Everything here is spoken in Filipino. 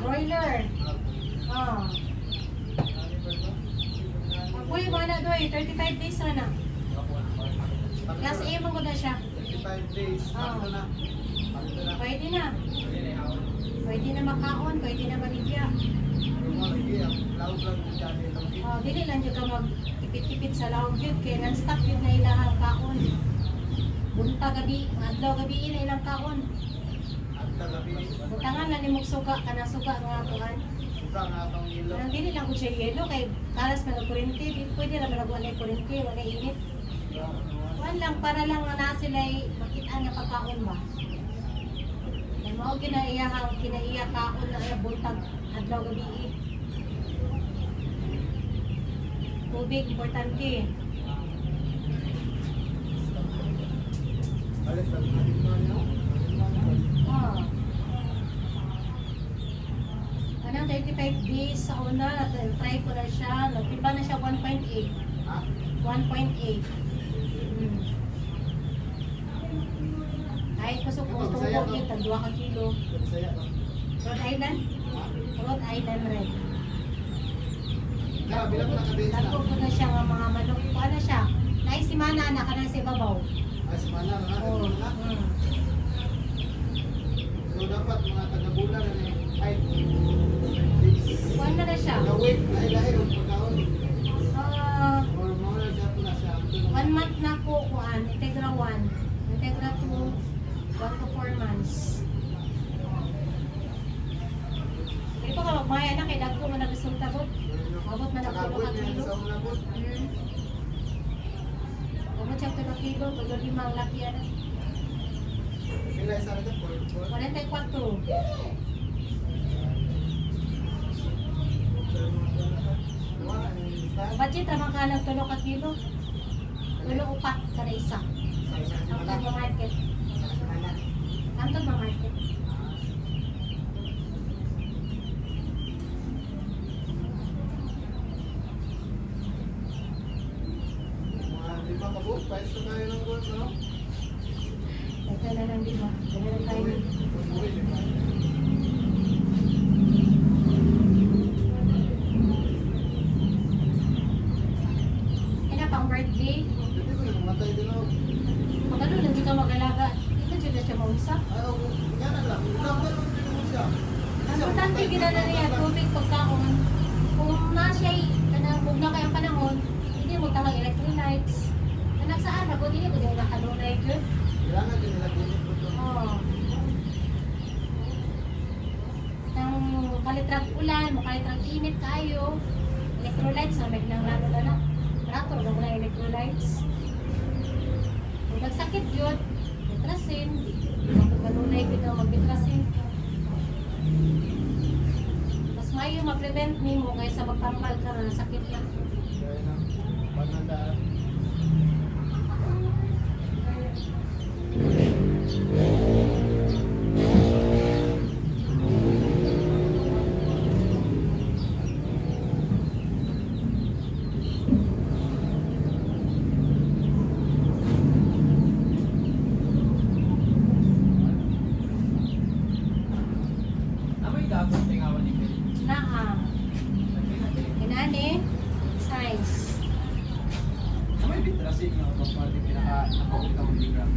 Broiler. Oh. Uy, wala doy. 35 days na na. Class A mo na siya. 35 days. Ano na? Pwede na. Pwede na makaon, pwede na maligya. Oh, dili lang jud ka mag ipit-ipit sa lawg yun kay non-stop yun na ilang kaon. Bunta gabi, adlaw gabi na ilang kaon. Butangan na nimog suga kana suga nga kuan. Nang dili lang ko siya yelo kay kalas man og kuryente, pwede ra man wala kuryente, wala init. Kuan lang para lang na sila makita nga pagkaon ba. Ay mao kinaiya kaon na buntag adlaw gabi. Tubig, importante. Oh. Anong 35 days sa una, try ko na siya. Nagtiba na siya 1.8. 1.8. Kahit pasok ko itong bukit, ang 2 ka kilo. Rhode Island? Rhode Island red. Lago ko na siya nga mga manok. Kuha na siya. Naisimana na ka na sa ibabaw. Simana na. Oo. So dapat mga taga-bulan na ay Kuha na siya. na-wait, lahi-lahi ang pagkaon. Or mga na siya. 1 month na po kuhaan. Integra 1. Integra 2. 1 to 4 months. Ito ka magmaya na kay dagko mo na gustong tagot. Abot man ang tulo ka kilo. Abot siya tulo kilo. Tulo 5 ang laki ano. Pila isa rin po. 44. Budget naman ka ng tulo ka kilo. Tulo 4 kada isa. Ang mga market. Ang mga market. Pwede tayo ng gold, ano? Ito na lang di ba? Ito na tayo. Kaya pang birthday. Hindi ko yung matay din ako. Magano lang di ka mag-alaga. Ito dyan na siya mausa. Ay, yan na lang. Ilang ba lang din mo siya? Ang importante ginala niya, tubig pagkaon. Kung na siya, kung na kayang panahon, hindi mo tamang electrolytes. Saan ako din ko din nakalunay jud. Kailangan din nila din ito. Oh. Nang kalitrag ulan, makalitrag init kayo. Electrolytes na may nang lalo na. Rato na mga electrolytes. Kung nagsakit yun, bitrasin. Kung kanunay ko na magbitrasin. Mas mayo ma-prevent mo kaysa magpampal ka na sakit lang. Kaya na, panandaan. Amoy gagawin tingawan ni Bill. Naa. Kinani, size. Amoy bitrasi nga ako pati pinaka nakaulit ako liga.